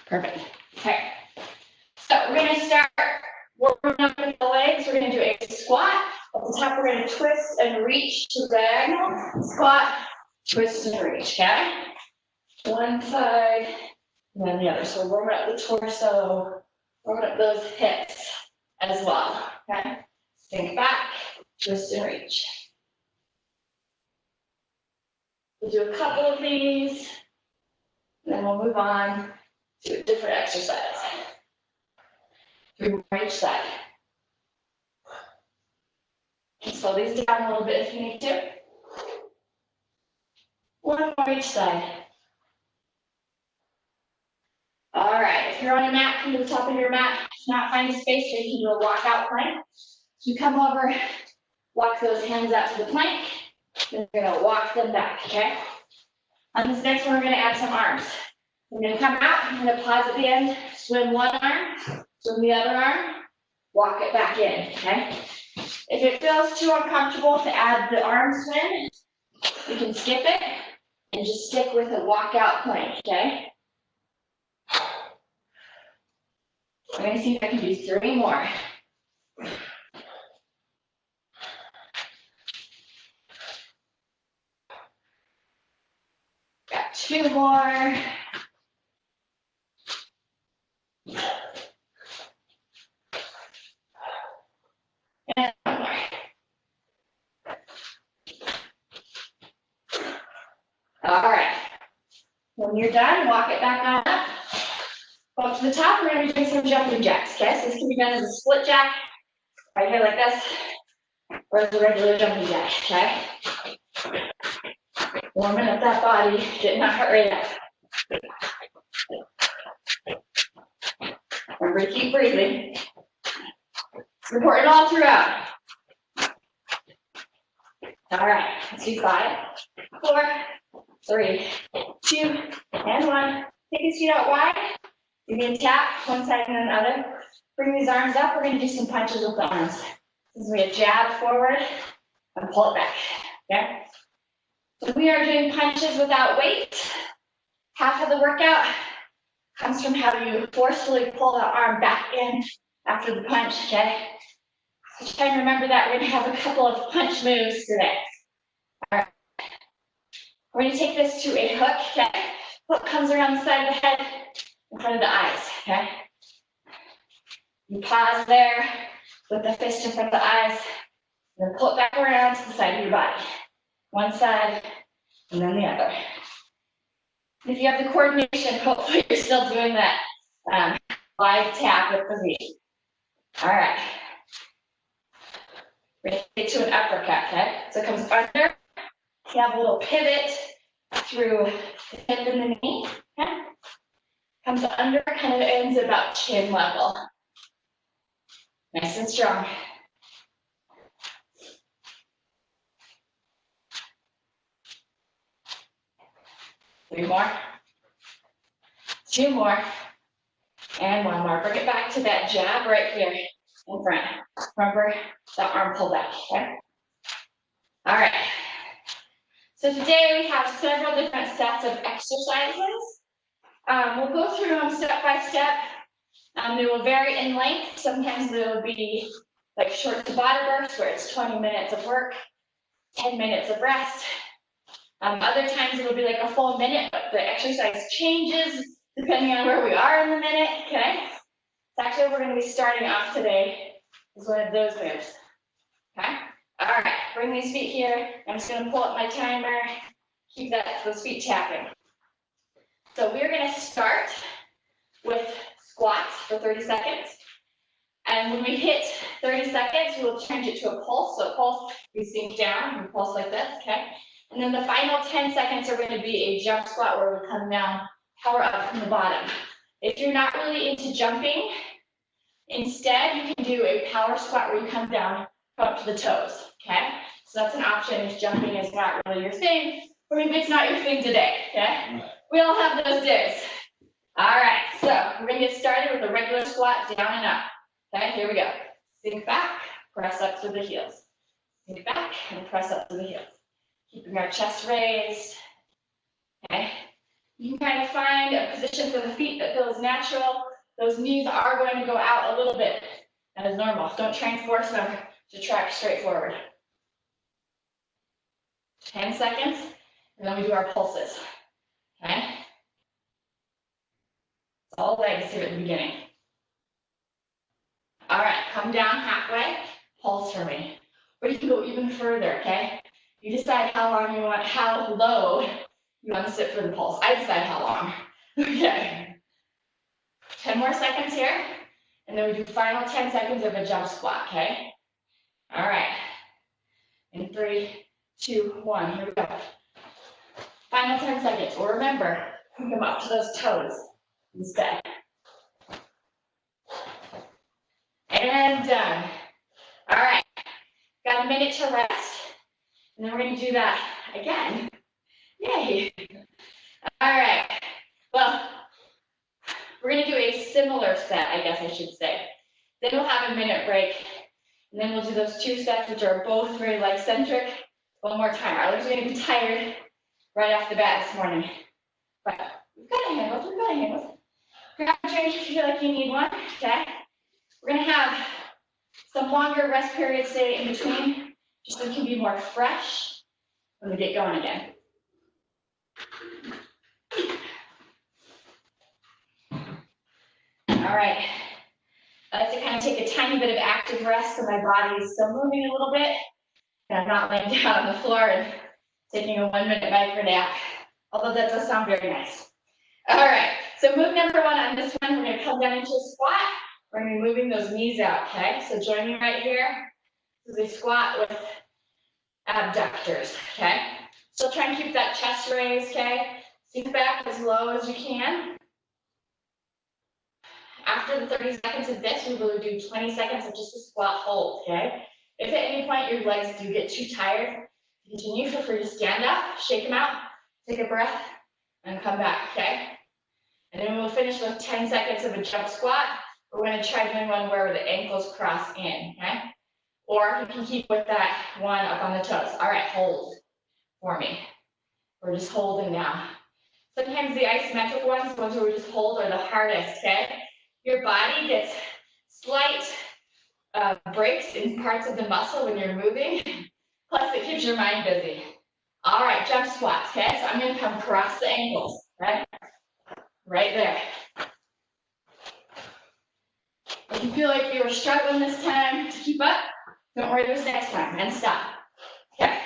Perfect. Okay. So we're going to start warming up with the legs. We're going to do a squat. At the top, we're going to twist and reach to diagonal. Squat, twist and reach, okay? One side, and then the other. So warming up the torso, warming up those hips as well, okay? Sink back, twist and reach. We'll do a couple of these, and then we'll move on to a different exercise. 3 more each side. Slow these down a little bit if you need to. 1 more each side. All right, if you're on a mat, come to the top of your mat. If not, find a space where you can do a walkout plank. So you come over, walk those hands out to the plank, then you're gonna walk them back, okay? On this next one, we're gonna add some arms. We're gonna come out, I'm gonna pause at the end, swim one arm, swim the other arm, walk it back in, okay? If it feels too uncomfortable to add the arm swim, you can skip it and just stick with a walkout plank, okay? I'm gonna see if I can do 3 more. Got 2 more. And 1 more. All right. When you're done, walk it back on up. Go up to the top, we're going to be doing some jumping jacks, okay? So this can be done as a split jack, right here like this, or as a regular jumping jack, okay? Warming up that body, getting that heart rate up. Remember to keep breathing. It's important all throughout. All right, let's do 5, 4, 3, 2, and 1. Take his feet out wide. You're going to tap one side and then the other. Bring these arms up. We're going to do some punches with the arms. This is going to be a jab forward and pull it back. Okay? So we are doing punches without weight. Half of the workout comes from how you forcefully pull that arm back in after the punch. Okay? So try and remember that. We're going to have a couple of punch moves today. All right. We're going to take this to a hook. Okay? Hook comes around the side of the head, in front of the eyes, okay? You pause there with the fist in front of the eyes, and then pull it back around to the side of your body. One side, and then the other. If you have the coordination, hopefully you're still doing that live tap with the feet. All right. We're going to get to an uppercut, okay? So it comes under. You have a little pivot through the hip and the knee, okay? Comes under, kind of ends about chin level. Nice and strong. 3 more. 2 more. And 1 more. Bring it back to that jab right here in front. Remember that arm pull back, okay? All right. So today we have several different sets of exercises. We'll go through them step by step. They will vary in length. Sometimes they will be like short Tabata bursts where it's 20 minutes of work, 10 minutes of rest. Other times it'll be like a full minute, but the exercise changes depending on where we are in the minute, okay? So actually we're going to be starting off today is one of those moves, okay? All right, bring these feet here. I'm just going to pull up my timer, keep those feet tapping. So we're going to start with squats for 30 seconds. And when we hit 30 seconds, we'll change it to a pulse. So pulse, we sink down, we pulse like this, okay? And then the final 10 seconds are going to be a jump squat where we come down, power up from the bottom. If you're not really into jumping, instead you can do a power squat where you come down, come up to the toes, okay? So that's an option if jumping is not really your thing, or maybe it's not your thing today, okay? We all have those days. All right, so we're going to get started with a regular squat down and up. Okay, here we go. Sink back, press up through the heels. Sink back and press up through the heels. Keeping our chest raised. Okay, You can kind of find a position for the feet that feels natural. Those knees are going to go out a little bit. That is normal. Don't try and force them to track straight forward. 10 seconds, and then we do our pulses. Okay? It's all legs here at the beginning. All right, come down halfway, pulse for me. Or you can go even further, okay? You decide how long you want, how low you want to sit for the pulse. I decide how long. Okay. 10 more seconds here, and then we do final 10 seconds of a jump squat, okay? All right. In 3, 2, 1, here we go. Final 10 seconds. Or remember, come up to those toes instead. And done. All right. Got a minute to rest. And then we're going to do that again. Yay. All right. Well, we're going to do a similar set, I guess I should say. Then we'll have a minute break. And then we'll do those 2 sets, which are both very leg centric. One more time. Our legs are going to be tired right off the bat this morning. But we've got a handle. We've got a handle. Grab a drink if you feel like you need one. Okay. We're going to have some longer rest periods, say, in between, just so we can be more fresh when we get going again. All right. I like to kind of take a tiny bit of active rest so my body is still moving a little bit, and I'm not laying down on the floor and taking a 1-minute micro nap, although that does sound very nice. All right, so move number 1 on this one, we're going to come down into a squat. We're going to be moving those knees out, okay? So join me right here. This is a squat with abductors, okay? So try and keep that chest raised, okay? Sink back as low as you can. After the 30 seconds of this, we will do 20 seconds of just a squat hold, okay? If at any point your legs do get too tired, continue, feel free to stand up, shake them out, take a breath, and come back, okay? And then we'll finish with 10 seconds of a jump squat. We're going to try doing one where the ankles cross in, okay? Or you can keep with that one up on the toes. All right, hold for me. We're just holding now. Sometimes the isometric ones, the ones where we just hold, are the hardest, okay? Your body gets slight breaks in parts of the muscle when you're moving, plus it keeps your mind busy. All right, jump squats, okay? So I'm going to come across the ankles, right? Right there. If you feel like you were struggling this time to keep up, don't worry, there's next time, and stop. Okay?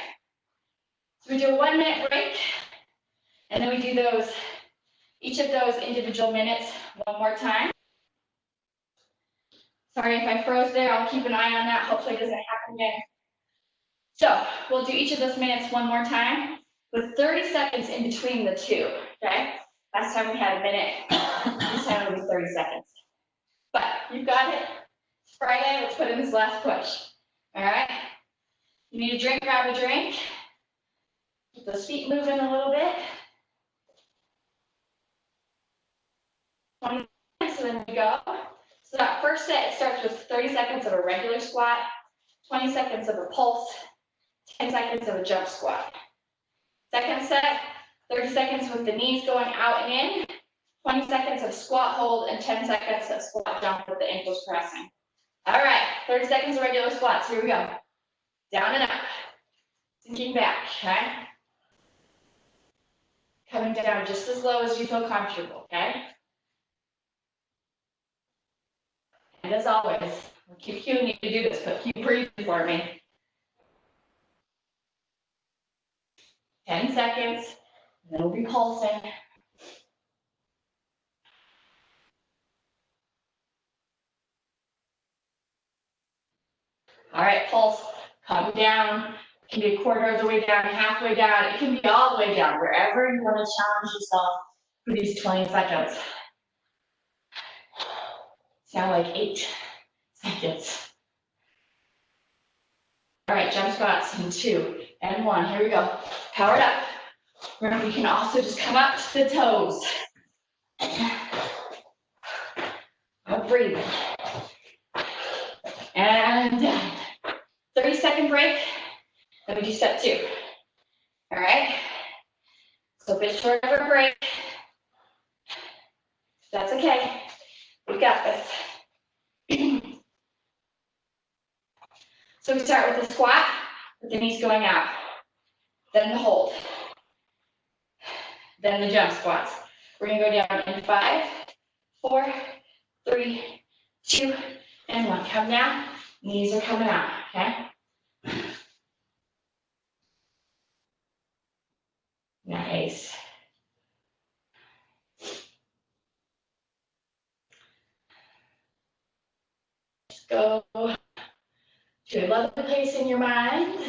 So we do a 1-minute break, and then we do those, each of those individual minutes one more time. Sorry if I froze there, I'll keep an eye on that, hopefully it doesn't happen again. So we'll do each of those minutes one more time with 30 seconds in between the two, okay? Last time we had a minute, this time it'll be 30 seconds. But you've got it. It's Friday, let's put in this last push. All right? You need a drink, grab a drink. Keep those feet moving a little bit. 20 seconds, so then we go. So that first set, it starts with 30 seconds of a regular squat, 20 seconds of a pulse, 10 seconds of a jump squat. Second set, 30 seconds with the knees going out and in, 20 seconds of squat hold, and 10 seconds of squat jump with the ankles pressing. All right, 30 seconds of regular squats. Here we go. Down and up. Sinking back, okay? Coming down just as low as you feel comfortable, okay? And as always, we'll keep cueing you to do this, but keep breathing for me. 10 seconds, and then we'll be pulsing. All right, pulse, come down. It can be a quarter of the way down, halfway down. It can be all the way down, wherever you want to challenge yourself for these 20 seconds. Sound like 8 seconds. All right, jump squats in 2 and 1. Here we go. Power it up. Remember, you can also just come up to the toes. No breathing. And 30-second break. Then we do set 2. All right. So a bit short of a break. That's okay. We got this. So we start with the squat, with the knees going out. Then the hold. Then the jump squats. We're gonna go down in 5, 4, 3, 2, and 1. Come down, knees are coming out, okay? Nice. Just go to a lovely place in your mind.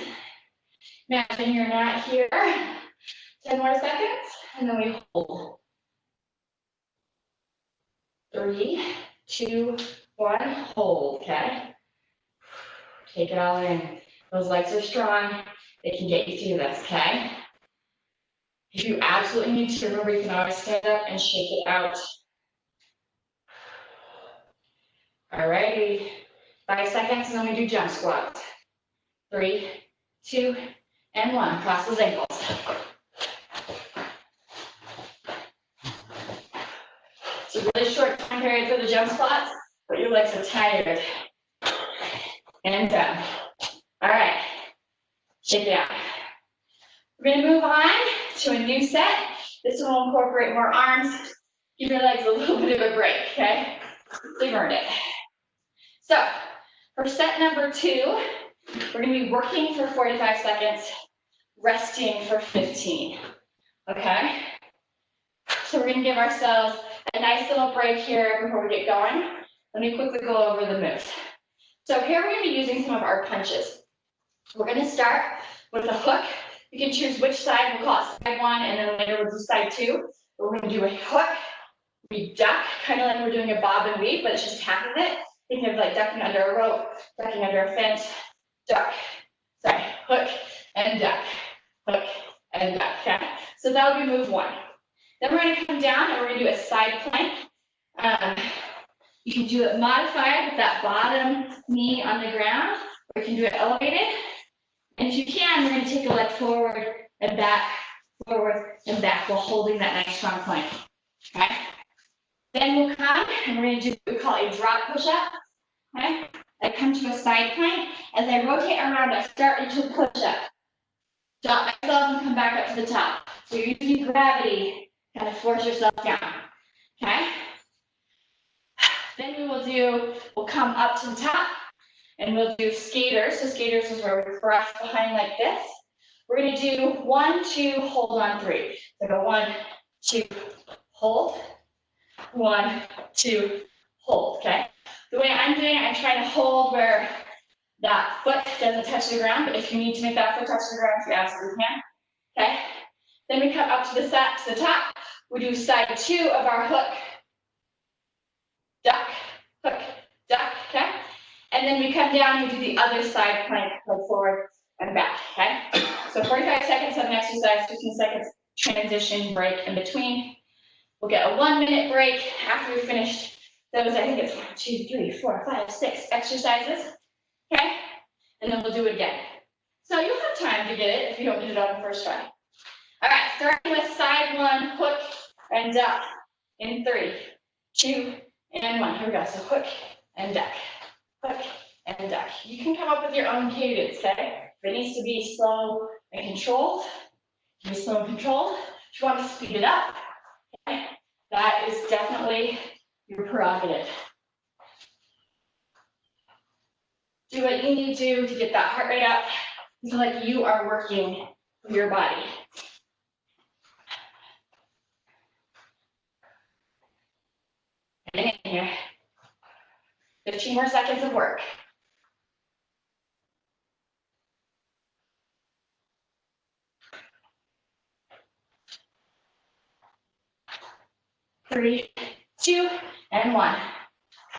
Imagine you're not here. 10 more seconds, and then we hold. 3, 2, 1, hold, okay? Take it all in. Those legs are strong. They can get you through this, okay? If you absolutely need to, remember you can always stand up and shake it out. All righty. 5 seconds, and then we do jump squats. 3, 2, and 1. Cross those ankles. It's a really short time period for the jump squats, but your legs are tired. And done. All right. Shake it out. We're going to move on to a new set. This one will incorporate more arms. Give your legs a little bit of a break, okay? They've earned it. So, for set number 2, we're going to be working for 45 seconds, resting for 15, okay? So we're going to give ourselves a nice little break here before we get going. Let me quickly go over the moves. So here we're going to be using some of our punches. We're going to start with a hook. You can choose which side. We'll call it side 1, and then later we'll do side 2. We're going to do a hook. We duck, kind of like we're doing a bob and weave, but it's just half of it. Think of like ducking under a rope, ducking under a fence, duck. Sorry, hook and duck, hook and duck. Okay? So that would be move 1. Then we're going to come down and we're going to do a side plank. You can do it modified with that bottom knee on the ground, or you can do it elevated. And if you can, we're going to take a leg forward and back while holding that nice strong plank. Okay? Then we'll come and we're going to do what we call a drop push-up. Okay? I come to a side plank. As I rotate around, I start into a push-up. Drop myself and come back up to the top. So you're using gravity, kind of force yourself down. Okay? Then we'll come up to the top and we'll do skaters. So skaters is where we cross behind like this. We're going to do 1, 2, hold on 3. So go 1, 2, hold. 1, 2, hold, okay? The way I'm doing it, I'm trying to hold where that foot doesn't touch the ground, but if you need to make that foot touch the ground, you absolutely can, okay? Then we come up to the top. We do side 2 of our hook, duck, hook, duck, okay? And then we come down and we do the other side plank, go forward and back, okay? So 45 seconds of an exercise, 15 seconds transition break in between. We'll get a 1-minute break after we finished those. I think it's 1, 2, 3, 4, 5, 6 exercises, okay? And then we'll do it again. So you'll have time to get it if you don't get it on the first try. All right, starting with side 1, hook and duck in 3, 2, and 1. Here we go. So hook and duck, hook and duck. You can come up with your own cadence, okay? If it needs to be slow and controlled, be slow and controlled. If you want to speed it up, okay, that is definitely your prerogative. Do what you need to get that heart rate up. Feel like you are working with your body. And in here. 15 more seconds of work. 3, 2, and 1.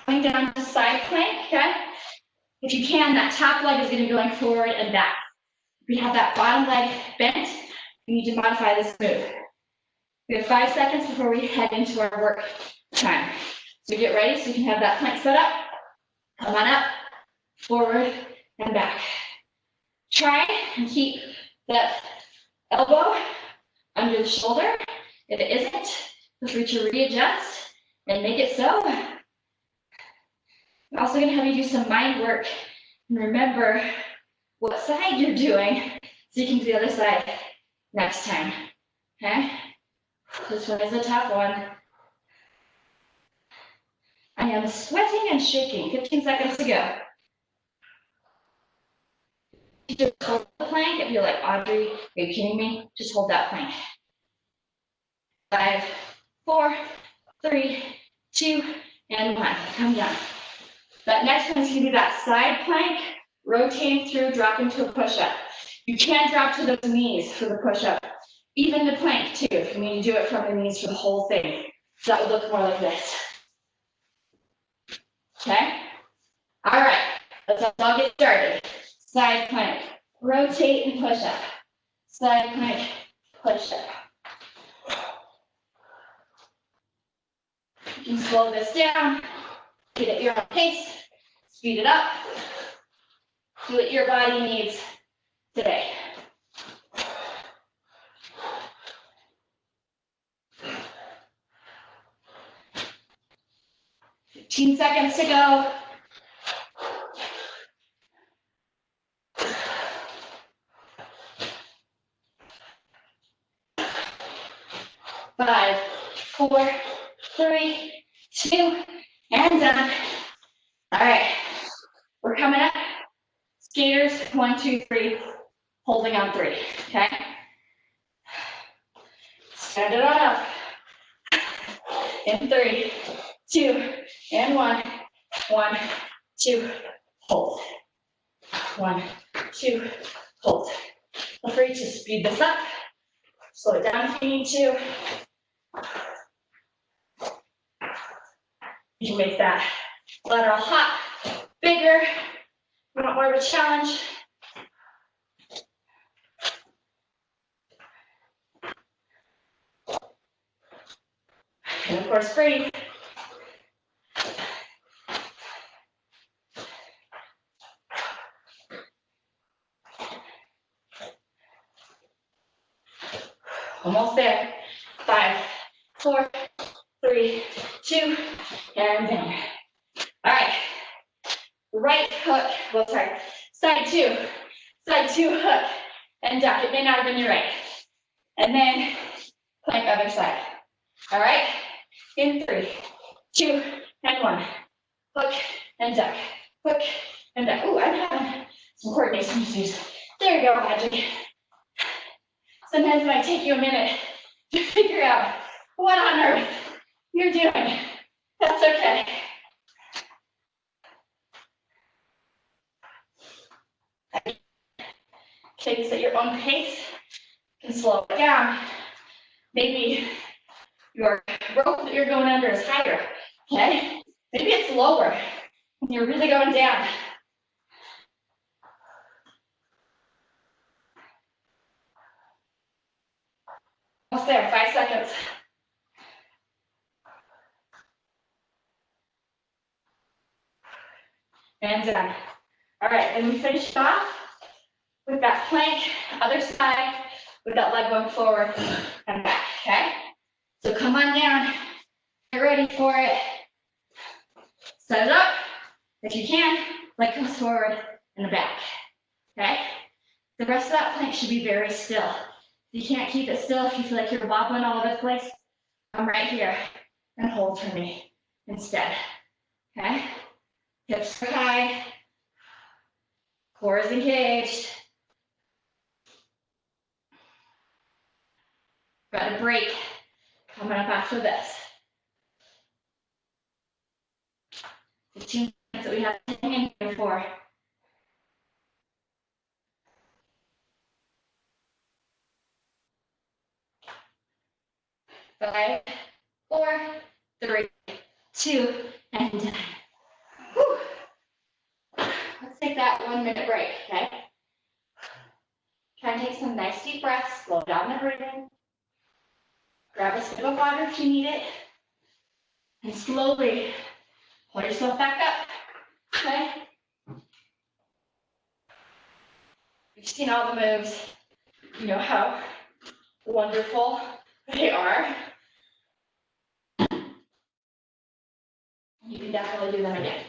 Going down to side plank, okay? If you can, that top leg is going to be going forward and back. If you have that bottom leg bent, you need to modify this move. We have 5 seconds before we head into our work time. So get ready so you can have that plank set up. Come on up, forward, and back. Try and keep that elbow under the shoulder. If it isn't, feel free to readjust and make it so. I'm also gonna have you do some mind work and remember what side you're doing so you can do the other side next time, okay? This one is a tough one. I am sweating and shaking. 15 seconds to go. Just hold the plank and be like, Audrey, are you kidding me? Just hold that plank. 5, 4, 3, 2, and 1. Come down. That next one's gonna be that side plank, rotating through, drop into a push-up. You can drop to those knees for the push-up. Even the plank too, if you need to do it from the knees for the whole thing. So that would look more like this. Okay? All right, let's all get started. Side plank, rotate and push up. Side plank, push up. You can slow this down, get at your own pace, speed it up. Do what your body needs today. Fifteen seconds to go. 5, 4, 3, 2, and done. All right, we're coming up. Skaters, 1, 2, 3, holding on 3, okay? Stand it on up. In 3, 2, and 1. 1, 2, hold. 1, 2, hold. Feel free to speed this up. Slow it down if you need to. You can make that lateral hop bigger. You want more of a challenge? And of course, breathe. Almost there. 5, 4, 3, 2, and down. All right. Right hook, well, sorry, side two hook, and duck. It may not have been your right. And then plank other side. All right? In 3, 2, and 1. Hook and duck. Hook and duck. Ooh, I'm having some coordination issues. There you go, Audrey. Sometimes it might take you a minute to figure out what on earth you're doing. That's okay. Take this at your own pace. You can slow it down. Maybe your rope that you're going under is higher, okay? Maybe it's lower and you're really going down. Almost there, 5 seconds. And done. All right, and we finish off with that plank, other side, with that leg going forward and back, okay? So come on down, get ready for it. Set it up, if you can, leg comes forward and the back, okay? The rest of that plank should be very still. If you can't keep it still, if you feel like you're wobbling all over the place, come right here and hold for me instead, okay? Hips are high, core is engaged. Got a break coming up after this. 15 minutes that we have to hang in here for. 5, 4, 3, 2, and done. Whew. Let's take that 1 minute break, okay? Try and take some nice deep breaths, slow down the breathing. Grab a sip of water if you need it. And slowly pull yourself back up, okay? You've seen all the moves. You know how wonderful they are. definitely do them again.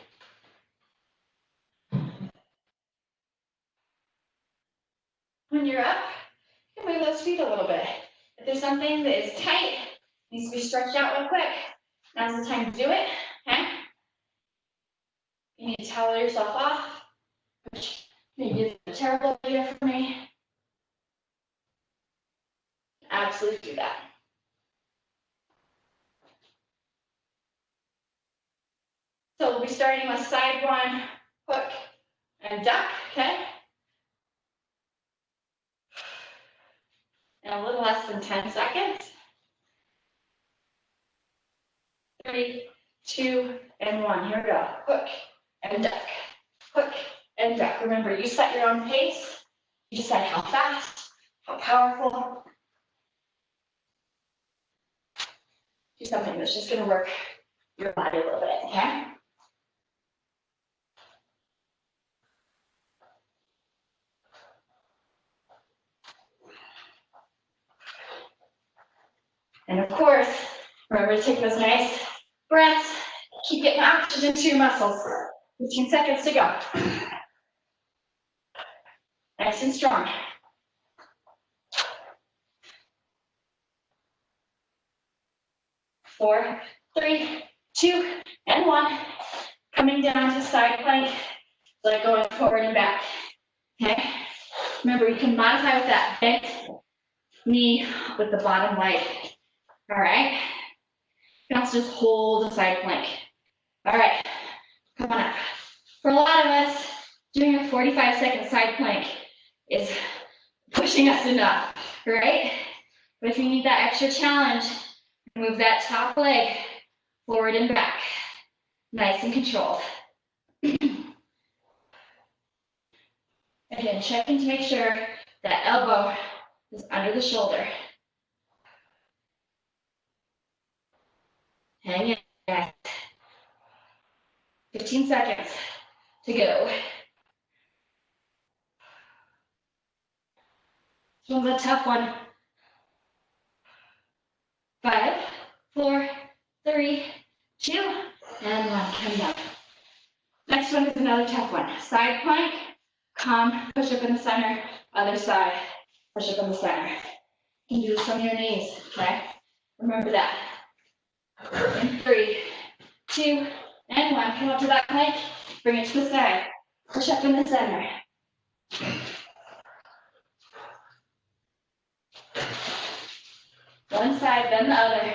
When you're up, you can move those feet a little bit. If there's something that is tight, needs to be stretched out real quick, now's the time to do it, okay? You need to towel yourself off, which maybe is a terrible idea for me. Absolutely do that. So we'll be starting with side one, hook, and duck, okay? And a little less than 10 seconds. 3, 2, and 1. Here we go. Hook and duck. Hook and duck. Remember, you set your own pace. You decide how fast, how powerful. Do something that's just going to work your body a little bit, okay? And of course, remember to take those nice breaths. Keep getting oxygen to your muscles. 15 seconds to go. Nice and strong. 4, 3, 2, and 1. Coming down to side plank, like going forward and back. Okay? Remember, you can modify with that bent knee with the bottom leg. All right? You can also just hold a side plank. All right, come on up. For a lot of us, doing a 45-second side plank is pushing us enough, right? But if you need that extra challenge, move that top leg forward and back. Nice and controlled. Again, checking to make sure that elbow is under the shoulder. Hang in there. 15 seconds to go. This one's a tough one. 5, 4, 3, 2, and 1. Come down. Next one is another tough one. Side plank, come, push up in the center, other side, push up in the center. You can do this from your knees, okay? Remember that. In 3, 2, and 1. Come up to that plank, bring it to the side, push up in the center. One side, then the other.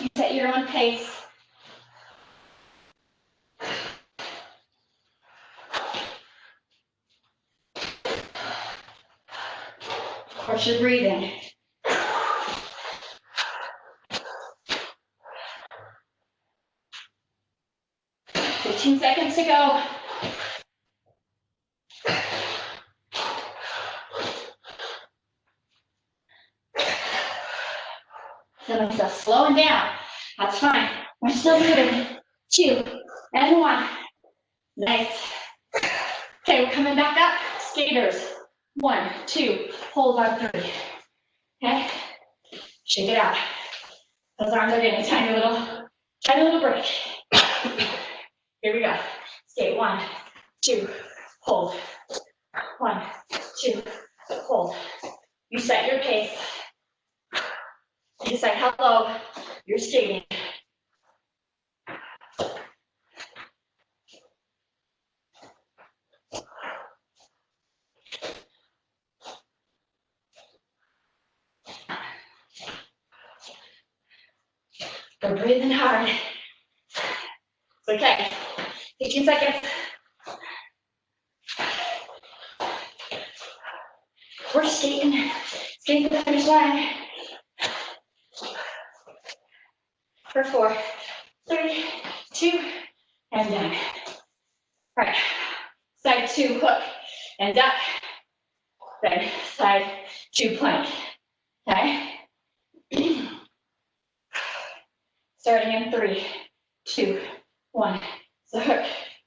You set your own pace. Of course, you're breathing. Fifteen seconds to go. Feeling myself slowing down. That's fine. We're still moving. 2, and 1. Nice. Okay, we're coming back up. Skaters. 1, 2. Hold on 3. Okay. Shake it out. Those arms are getting a tiny little break. Here we go. Skate. 1, 2. Hold. 1, 2. Hold. You set your pace. You decide how low you're skating. We're breathing hard. It's okay. 15 seconds. We're skating to the finish line. For 4, 3, 2, and down. All right. Side 2, hook and duck. Then side 2, plank. Okay? Starting in 3, 2, 1. So hook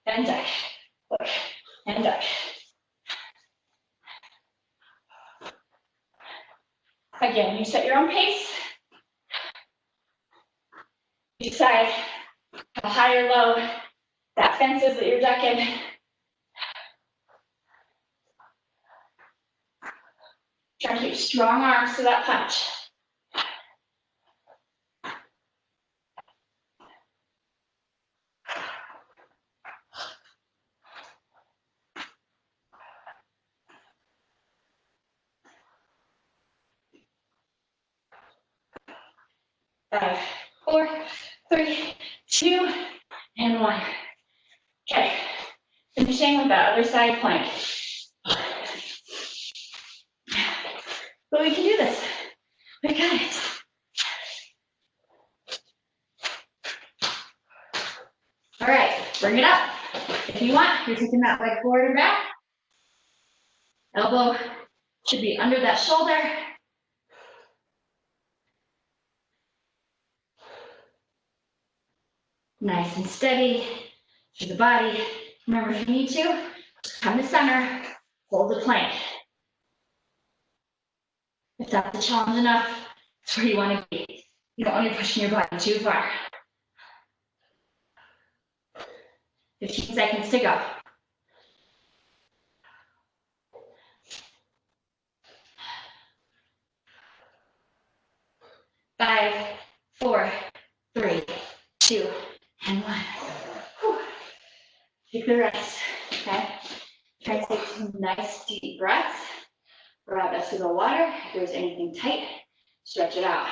and duck. Hook and duck. Again, you set your own pace. You decide how high or low that fence is that you're ducking. Try to keep strong arms to that punch. 5, 4, 3, 2, and 1. Okay, finishing with that other side plank. But we can do this. We got it. All right, bring it up. If you want, you're taking that leg forward and back. Elbow should be under that shoulder. Nice and steady through the body. Remember, if you need to, come to center, hold the plank. If that's a challenge enough, that's where you want to be. You don't want to be pushing your body too far. 15 seconds to go. Five, 4, 3, 2, and 1. Whew. Take the rest, okay? Try to take some nice deep breaths. Grab us to the water. If there's anything tight, stretch it out.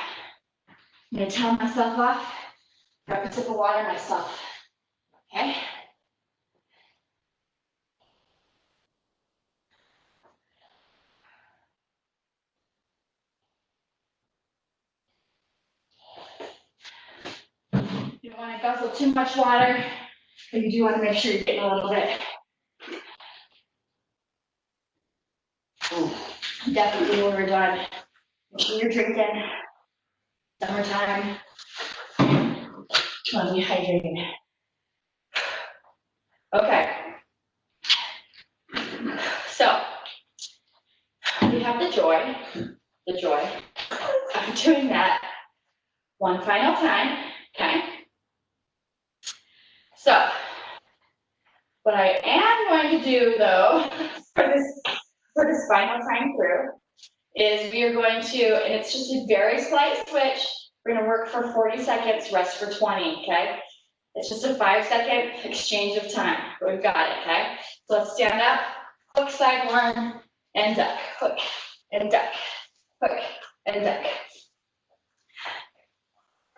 I'm going to tell myself off. Grab a sip of water myself, okay? You don't want to guzzle too much water, but you do want to make sure you're getting a little bit. Definitely when we're done, make sure you're drinking. Summertime, want to be hydrated. Okay. So, we have the joy of doing that one final time, okay? So, what I am going to do though, for this final time through, is we are going to, and it's just a very slight switch, we're gonna work for 40 seconds, rest for 20, okay? It's just a 5-second exchange of time, but we've got it, okay? So let's stand up, hook side one, and duck, hook, and duck, hook, and duck.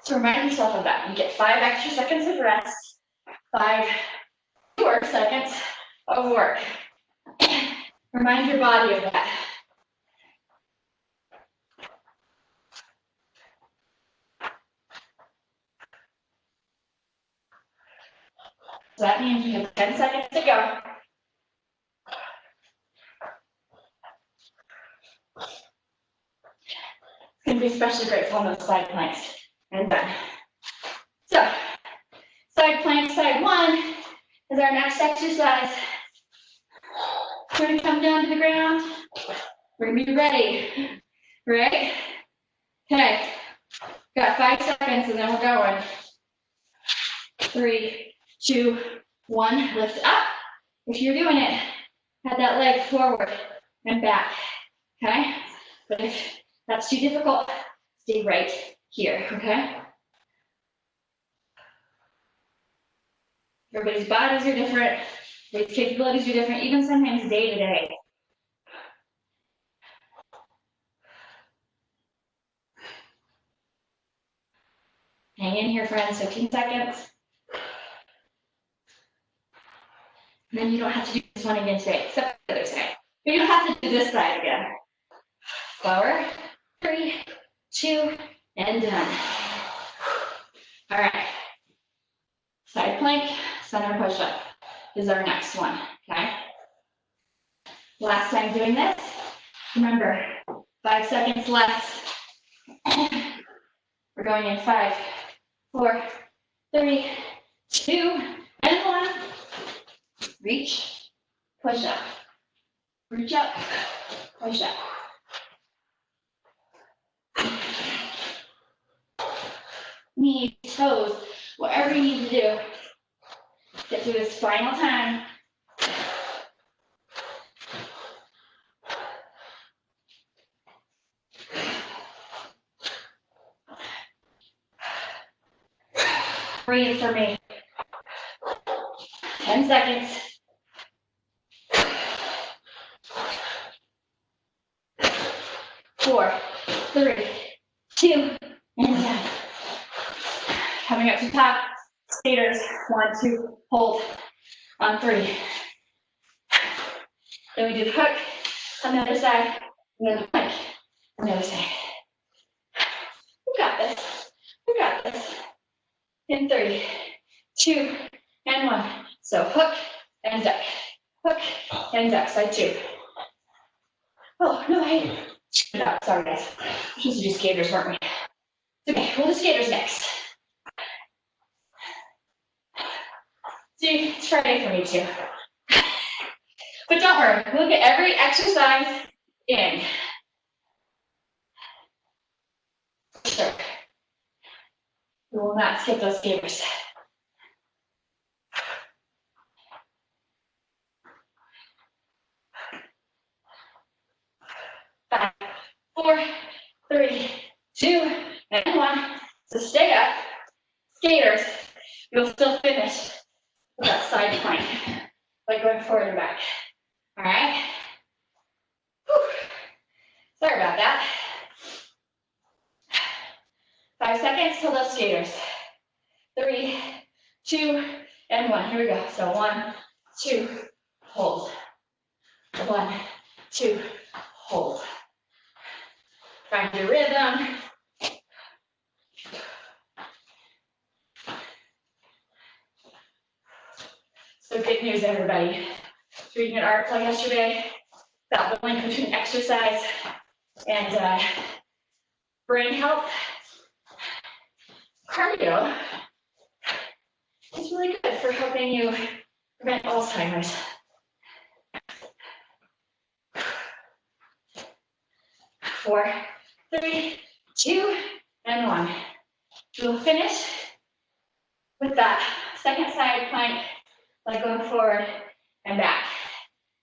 So remind yourself of that. You get 5 extra seconds of rest, 5 fewer seconds of work. Remind your body of that. So that means we have 10 seconds to go. It's going to be especially great on those side planks. And done. So, side plank, side one is our next exercise. We're going to come down to the ground. We're going to be ready. Right? Okay. Got 5 seconds and then we're going. 3, 2, 1. Lift up. If you're doing it, have that leg forward and back. Okay? But if that's too difficult, stay right here. Okay? Everybody's bodies are different. Everybody's capabilities are different, even sometimes day to day. Hang in here, friends, 15 seconds. And then you don't have to do this one again today, except the other side. But you don't have to do this side again. Lower, 3, 2, and done. All right. Side plank, center push-up is our next one, okay? Last time doing this, remember, 5 seconds left. We're going in 5, 4, 3, 2, and 1. Reach, push up. Reach up, push up. Knees, toes Whatever you need to do. Get through this final time. Breathe for me. 10 seconds. 4, 3, 2, and down. Coming up to top, skaters, 1, 2, hold on 3. Then we do the hook on the other side, and then the plank on the other side. We got this. We got this. In 3, 2, and 1. So hook and duck. Hook and duck. Side 2. Oh, no, hey. Sorry, guys. We're supposed to do skaters, weren't we? Okay, we'll do skaters next. See, it's Friday for me too. But don't worry, we'll get every exercise in. Sure. We will not skip those skaters. 5, 4, 3, 2, and 1. So stay up, skaters. You'll still finish with that side plank, like going forward and back. All right. Whew. Sorry about that. 5 seconds till those skaters. 3, 2, and 1. Here we go. So 1, 2, hold. 1, 2, hold. Find your rhythm. So good news, everybody. Reading an article yesterday about the link between exercise and brain health. Cardio is really good for helping you prevent Alzheimer's. 4, 3, 2, and 1. We'll finish with that second side plank, like going forward and back.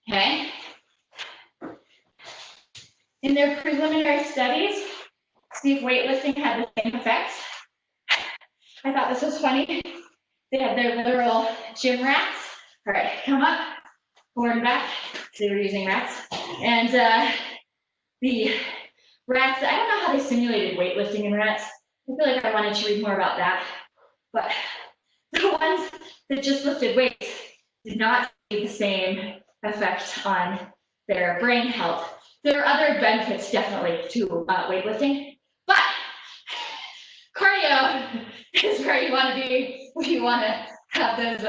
Okay? In their preliminary studies, see if weightlifting had the same effects. I thought this was funny. They had their literal gym rats. All right, come up, forward and back. So they were using rats. And the rats, I don't know how they simulated weightlifting in rats. I feel like I wanted to read more about that. But the ones that just lifted weights did not see the same effect on their brain health. There are other benefits definitely to weightlifting, but cardio is where you want to be if you want to have those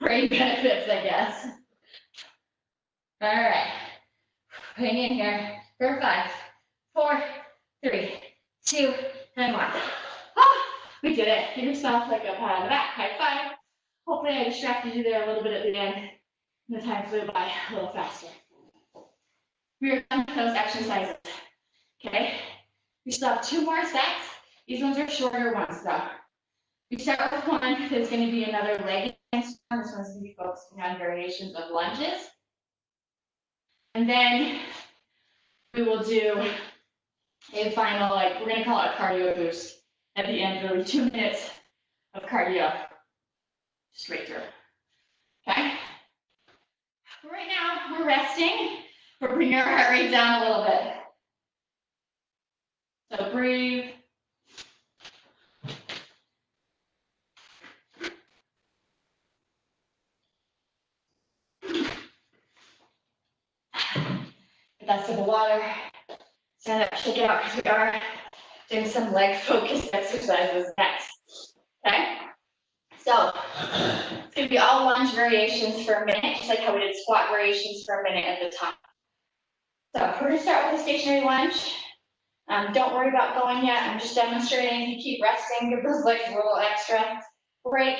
brain benefits, I guess. All right, hang in here for 5, 4, 3, 2, and 1. Oh, we did it. Give yourself like a pat on the back, high five. Hopefully I distracted you there a little bit at the end. The time flew by a little faster. We are done with those exercises. Okay? We still have 2 more sets. These ones are shorter ones though. We start with one. There's going to be another leg extension. This one's going to be focusing on variations of lunges. And then we will do a final, like, we're going to call it a cardio boost at the end, really 2 minutes of cardio. Straight through. Okay? Right now, we're resting. We're bringing our heart rate down a little bit. So breathe. Get that sip of water. Stand up, shake it out, because we are doing some leg focused exercises next. Okay? So it's going to be all lunge variations for a minute, just like how we did squat variations for a minute at the top. So we're going to start with a stationary lunge. Don't worry about going yet. I'm just demonstrating. You keep resting, give those legs a little extra break.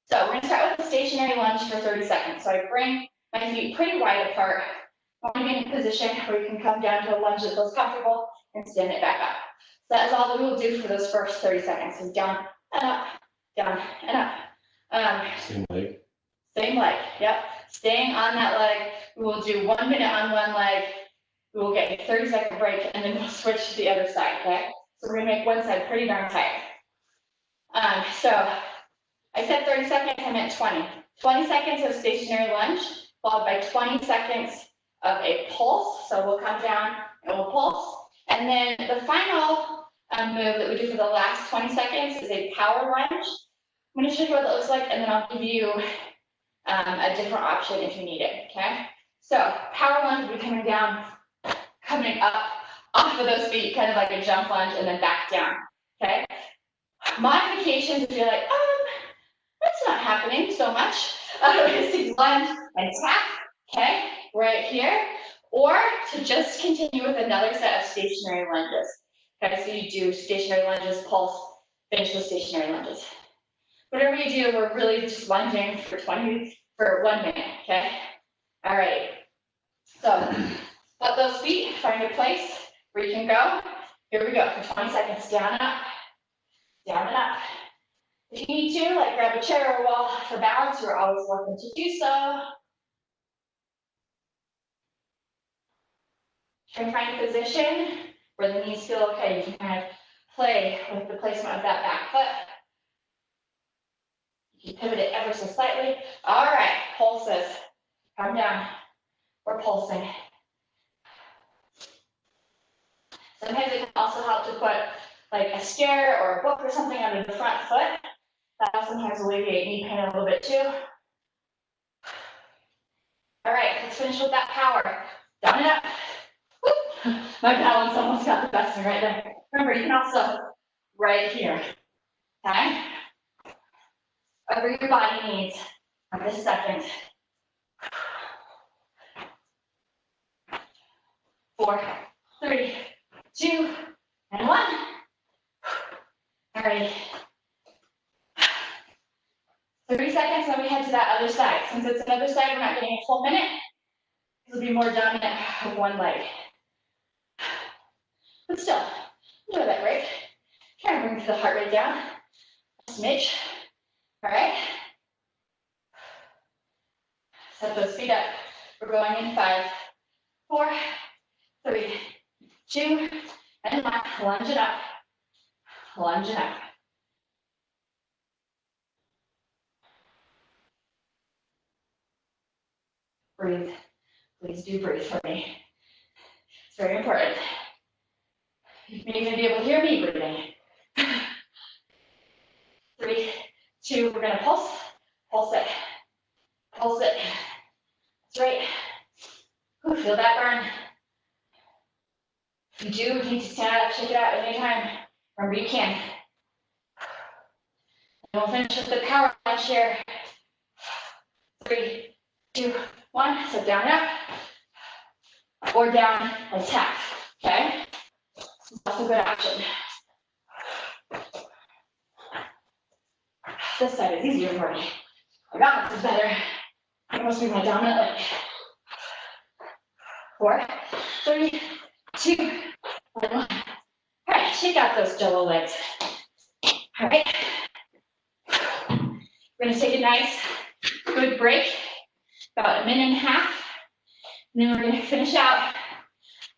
So we're going to start with a stationary lunge for 30 seconds. So I bring my feet pretty wide apart. I want to get in a position where you can come down to a lunge that feels comfortable and stand it back up. So that's all that we will do for those first 30 seconds. So down and up, down, and up. Same leg. Same leg, yep. Staying on that leg. We will do 1 minute on one leg. We will get a 30-second break, and then we'll switch to the other side, okay? So we're gonna make one side pretty darn tight. So I said 30 seconds, I meant 20. 20 seconds of stationary lunge, followed by 20 seconds of a pulse. So we'll come down and we'll pulse. And then the final move that we do for the last 20 seconds is a power lunge. I'm gonna show you what that looks like, and then I'll give you a different option if you need it, okay? So power lunge will be coming down, coming up off of those feet, kind of like a jump lunge, and then back down, okay? Modifications, if you're like, that's not happening so much, is to lunge and tap, okay, right here, or to just continue with another set of stationary lunges. Okay, so you do stationary lunges, pulse, finish with stationary lunges. Whatever you do, we're really just lunging for 1 minute, okay? All right, so let those feet find a place where you can go. Here we go, for 20 seconds, down and up, down and up. If you need to, like grab a chair or a wall for balance, you're always welcome to do so. Try and find a position where the knees feel okay. You can kind of play with the placement of that back foot. You can pivot it ever so slightly. All right, pulses. Come down. We're pulsing. Sometimes it can also help to put like a stair or a book or something under the front foot. That'll sometimes alleviate knee pain a little bit too. All right, let's finish with that power. Down and up. Woo. My balance almost got the best of me right there. Remember, you can also right here. Okay? Whatever your body needs at this second. 4, 3, 2, and 1. All right. 30 seconds, then we head to that other side. Since it's another side, we're not getting a full minute. This will be more dominant of one leg. But still, enjoy that break. Try and bring the heart rate down. A smidge. All right. Set those feet up. We're going in 5, 4, 3, 2, and 1. Lunge it up. Lunge it up. Breathe. Please do breathe for me. It's very important. You may even be able to hear me breathing. 3, 2, we're gonna pulse. Pulse it. Pulse it. That's right. Ooh, feel that burn. If you do need to stand up, shake it out anytime. Remember, you can. And we'll finish with the power lunge here. 3, 2, 1. So down and up. Or down and tap. Okay? That's a good option. This side is easier for me. My balance is better. I must be my dominant leg. 4, 3, 2, 1. All right, shake out those jello legs. All right. We're going to take a nice, good break, about 1.5 minutes. And then we're going to finish out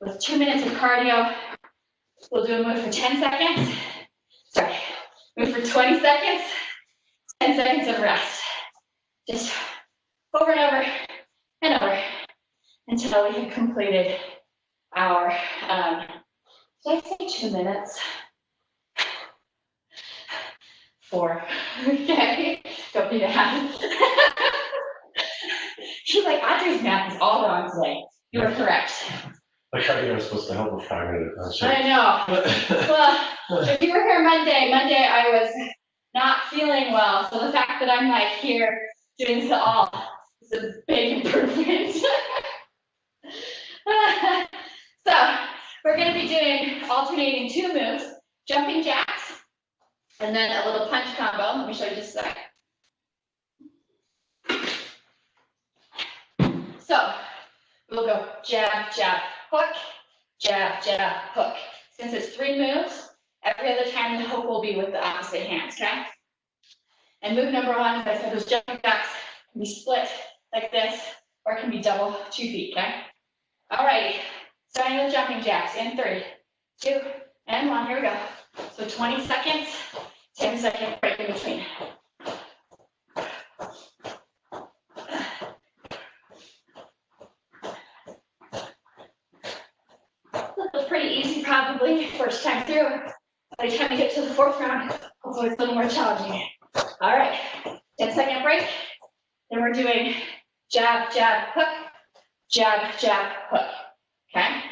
with 2 minutes of cardio. We'll do a move for 10 seconds. Sorry, move for 20 seconds, 10 seconds of rest. Just over and over and over until we have completed our, did I say 2 minutes? 4, okay, don't be mad. She's like, Audrey's math is all wrong today. You are correct. I thought you were supposed to help with cognitive. I know. Well, if you were here Monday I was not feeling well. So the fact that I'm like here doing this all is a big improvement. So we're going to be doing alternating 2 moves, jumping jacks, and then a little punch combo. Let me show you just a sec. So we'll go jab, jab, hook, jab, jab, hook. Since it's 3 moves, Every other time, the hook will be with the opposite hands, okay? And move number one, as I said, those jumping jacks can be split like this, or it can be double 2 feet, okay? All righty, starting with jumping jacks in 3, 2, and 1, here we go. So 20 seconds, 10-second break in between. Looks pretty easy probably, first time through. By the time you get to the 4th round, hopefully it's a little more challenging. All right, 10-second break. Then we're doing jab, jab, hook, jab, jab, hook, okay?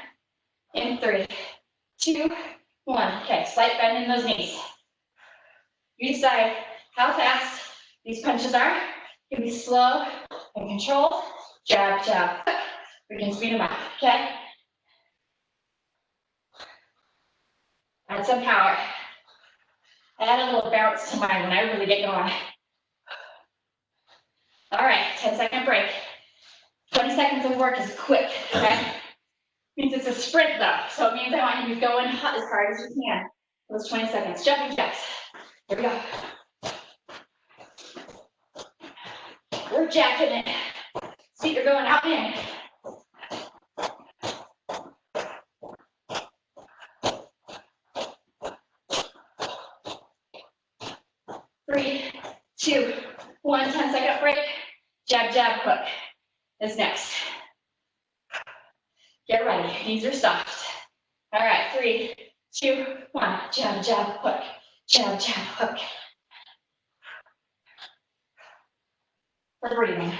In 3, 2, 1. Okay, slight bend in those knees. You decide how fast these punches are. You can be slow and controlled. Jab, jab, hook. We can speed them up, okay? Add some power. Add a little bounce to mine when I really get going. All right, 10-second break. 20 seconds of work is quick, okay? Means it's a sprint though, so it means I want you to go in as hard as you can. Those 20 seconds. Jumping jacks. Here we go. We're jacking it. See, you're going out in. Three, 2, 1, 10-second break. Jab, jab, hook is next. Get ready, knees are soft. All right, 3, 2, 1, jab, jab, hook, jab, jab, hook. We're breathing.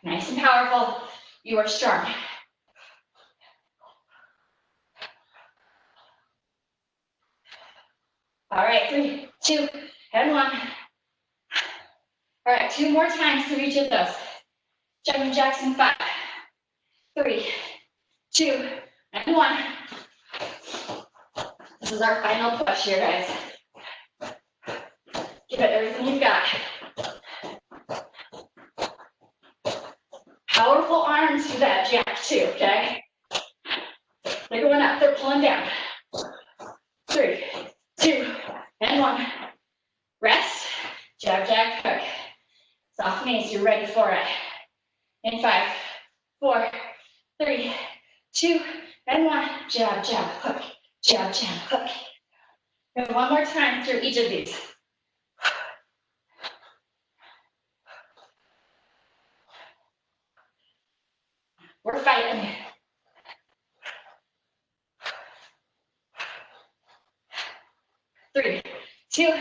Nice and powerful, you are strong. All right, 3, 2, and 1. All right, 2 more times to each of those. Jumping jacks in 5, 3, 2, and 1. This is our final push here, guys. Give it everything you've got. Powerful arms for that jack too, okay? They're going up, they're pulling down. 3, 2, and 1. Rest, jab, jab, hook. Soft knees, you're ready for it. In 5, 4, 3, 2, and 1. Jab, jab, hook, jab, jab, hook. And one more time through each of these. We're fighting. 3, 2,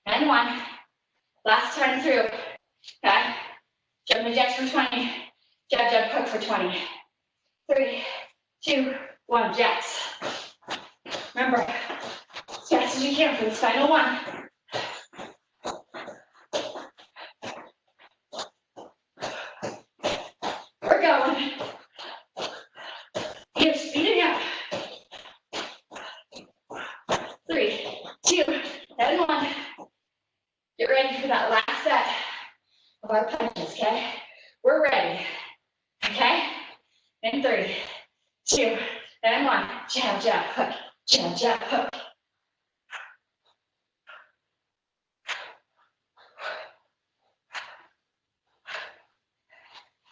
and 1. Last time through. Okay. Jumping jacks for 20. Jab, jab, hook for 20. 3, 2, 1. Jacks. Remember, as fast as you can for this final one. We're going. You're speeding up. 3, 2, and 1. Get ready for that last set of our punches, okay? We're ready, okay? In 3, 2, and 1. Jab, jab, hook, jab, jab, hook.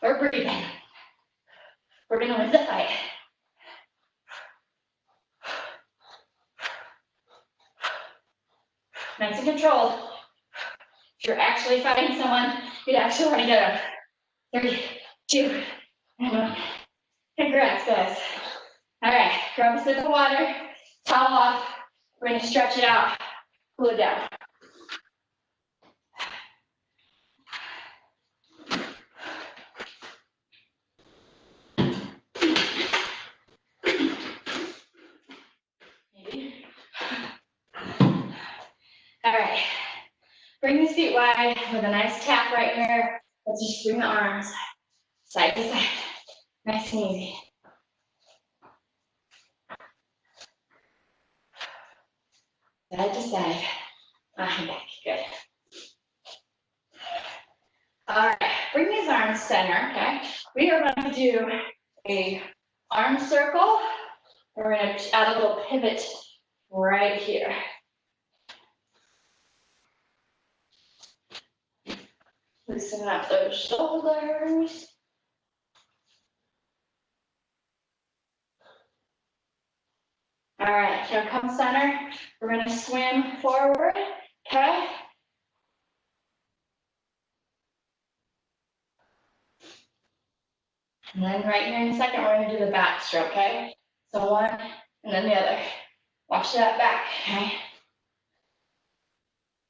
We're breathing. We're gonna win the fight. Nice and controlled. If you're actually fighting someone, you'd actually want to get them. 3, 2, and 1. Congrats, guys. All right, grab a sip of water, towel off. We're gonna stretch it out, cool it down. All right, bring these feet wide with a nice tap right here. Let's just bring the arms side to side, nice and easy. Side to side, and back, good. All right, bring these arms center, okay? We are going to do a arm circle We're gonna add a little pivot right here. Loosen up those shoulders. All right, here come center. We're gonna swim forward, okay? And then right here in a second, we're gonna do the back stroke, okay? So one, and then the other. Watch that back, okay?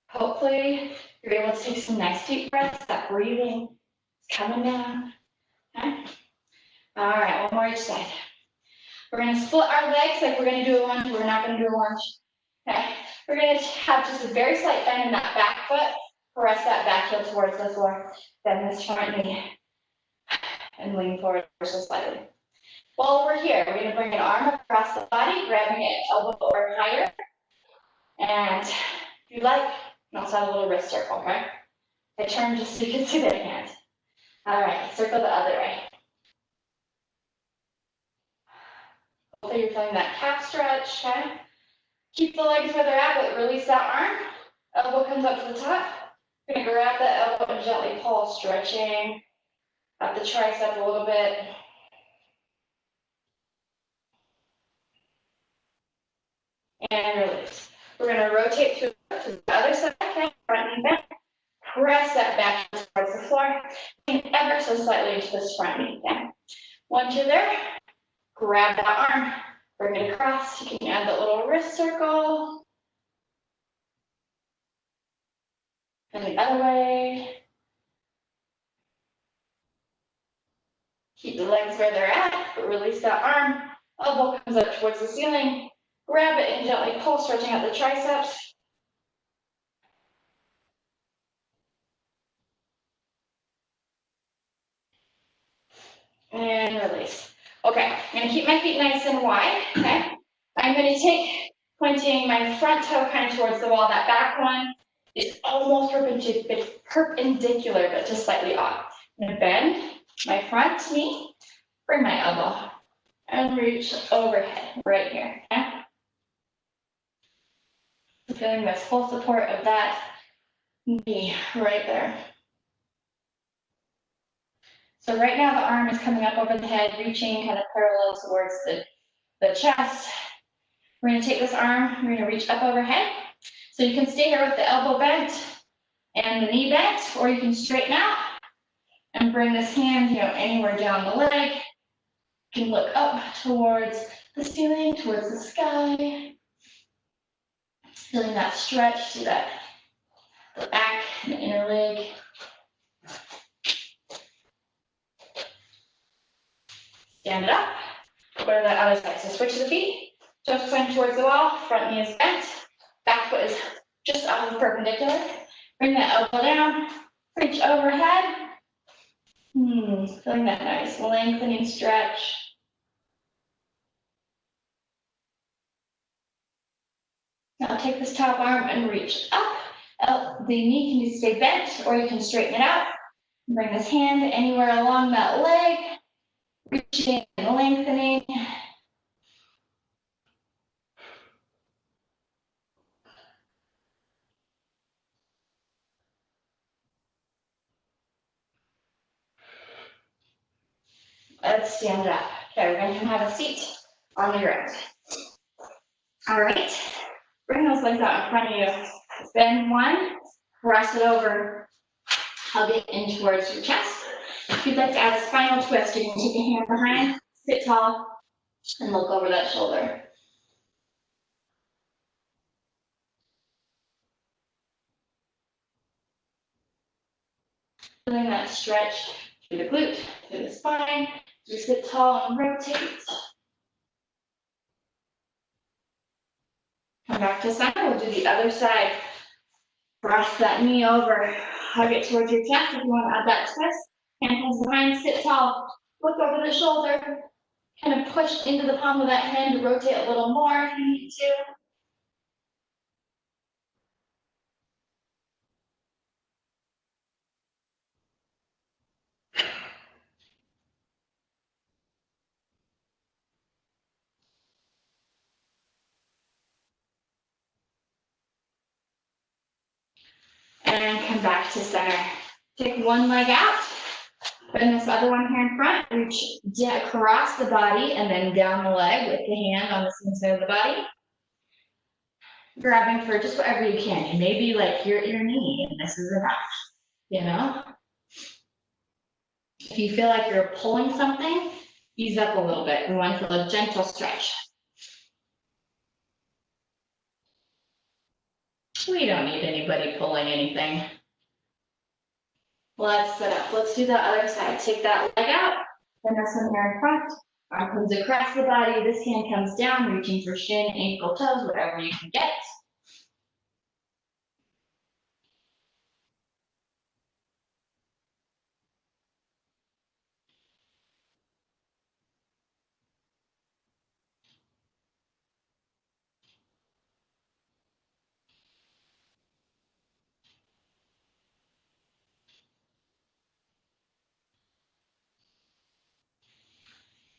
Hopefully, you're able to take some nice deep breaths. That breathing is coming down, okay? All right, one more each side. We're gonna split our legs like we're gonna do a lunge. We're not gonna do a lunge, okay? We're gonna have just a very slight bend in that back foot. Press that back heel towards the floor. Bend this front knee and lean forward just slightly. While we're here, we're gonna bring an arm across the body, grabbing it elbow or higher. And if you like, you can also have a little wrist circle, okay? I turn just so you can see the hand. All right, circle the other way. Hopefully you're feeling that calf stretch, okay? Keep the legs where they're at, but release that arm. Elbow comes up to the top. You're gonna grab that elbow and gently pull, stretching up the tricep a little bit. And release. We're gonna rotate to the other side, okay? Front knee bend. Press that back towards the floor. And ever so slightly into this front knee, okay? Once you're there, grab that arm, bring it across. You can add that little wrist circle. And the other way. Keep the legs where they're at, but release that arm. Elbow comes up towards the ceiling. Grab it and gently pull, stretching out the triceps. And release. Okay, I'm gonna keep my feet nice and wide, okay? I'm gonna take, pointing my front toe kind of towards the wall. That back one is almost perpendicular, but just slightly off. I'm gonna bend my front knee, bring my elbow, and reach overhead right here, okay? Feeling this full support of that knee right there. So right now the arm is coming up over the head, reaching kind of parallel towards the chest. We're gonna take this arm, we're gonna reach up overhead. So you can stay here with the elbow bent and the knee bent, or you can straighten out and bring this hand, anywhere down the leg. You can look up towards the ceiling, towards the sky. Feeling that stretch through the back and the inner leg. Stand it up. Go to the other side. So switch the feet. Just point towards the wall. Front knee is bent. Back foot is just off of perpendicular. Bring that elbow down. Reach overhead. Feeling that nice lengthening stretch. Now take this top arm and reach up. The knee can stay bent, or you can straighten it out. Bring this hand anywhere along that leg. Reaching and lengthening. Let's stand up. Okay, we're going to have a seat on the ground. All right, bring those legs out in front of you. Bend one, press it over, hug it in towards your chest. If you'd like to add a spinal twist, you can take a hand behind, sit tall, and look over that shoulder. Feeling that stretch through the glute, through the spine. Just sit tall and rotate. Come back to center. We'll do the other side. Press that knee over. Hug it towards your chest if you want to add that twist. Hand comes behind, sit tall. Look over the shoulder. Kind of push into the palm of that hand. Rotate a little more if you need to. and come back to center. Take one leg out, putting this other one here in front, reach across the body and then down the leg with the hand on the same side of the body. Grabbing for just whatever you can. It may be like here at your knee, and this is enough, you know? If you feel like you're pulling something, ease up a little bit. We want to feel a gentle stretch. We don't need anybody pulling anything. Let's sit up. Let's do the other side. Take that leg out, and this one here in front. Arm comes across the body. This hand comes down, reaching for shin, ankle, toes, whatever you can get.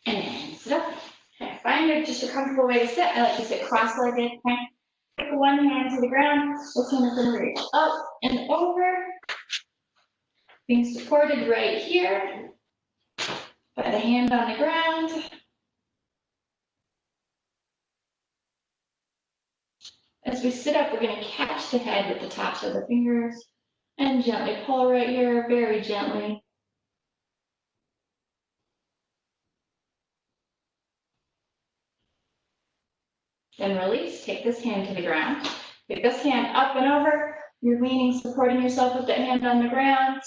And sit up. Okay, find just a comfortable way to sit. I like to sit cross-legged. Okay. Put one hand to the ground. This hand is going to reach up and over. Being supported right here by the hand on the ground. As we sit up, we're going to catch the head with the tops of the fingers and gently pull right here, very gently. Then release, take this hand to the ground. Pick this hand up and over. You're leaning, supporting yourself with that hand on the ground.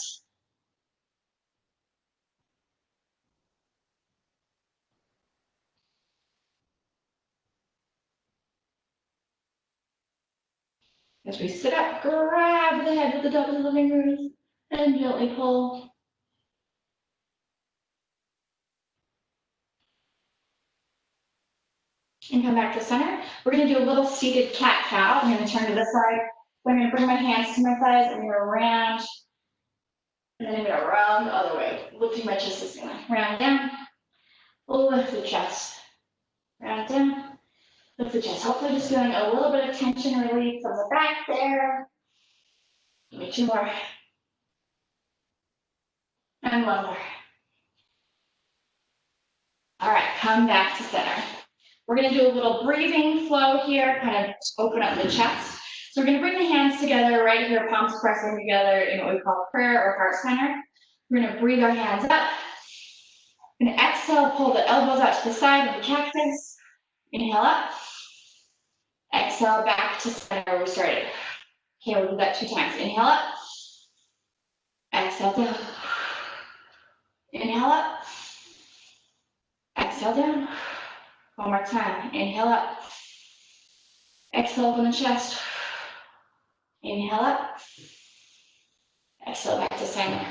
As we sit up, grab the head with the tops of the fingers and gently pull. And come back to center. We're going to do a little seated cat-cow. I'm going to turn to this side. I'm going to bring my hands to my thighs. I'm going to round. And then I'm going to round the other way, lifting my chest this way. Round down. Lift the chest. Round down. Lift the chest. Hopefully just feeling a little bit of tension relief from the back there. Give me two more. And one more. All right, come back to center. We're going to do a little breathing flow here, kind of open up the chest. So we're going to bring the hands together right here, palms pressing together in what we call prayer or heart center. We're going to breathe our hands up. We're going to exhale, pull the elbows out to the side of the cactus. Inhale up. Exhale back to center where we started. Okay, we'll do that 2 times. Inhale up. Exhale down. Inhale up. Exhale down. One more time. Inhale up. Exhale, open the chest. Inhale up. Exhale back to center.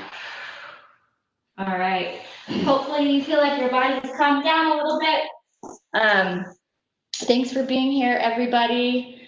All right. Hopefully you feel like your body has calmed down a little bit. Thanks for being here, everybody.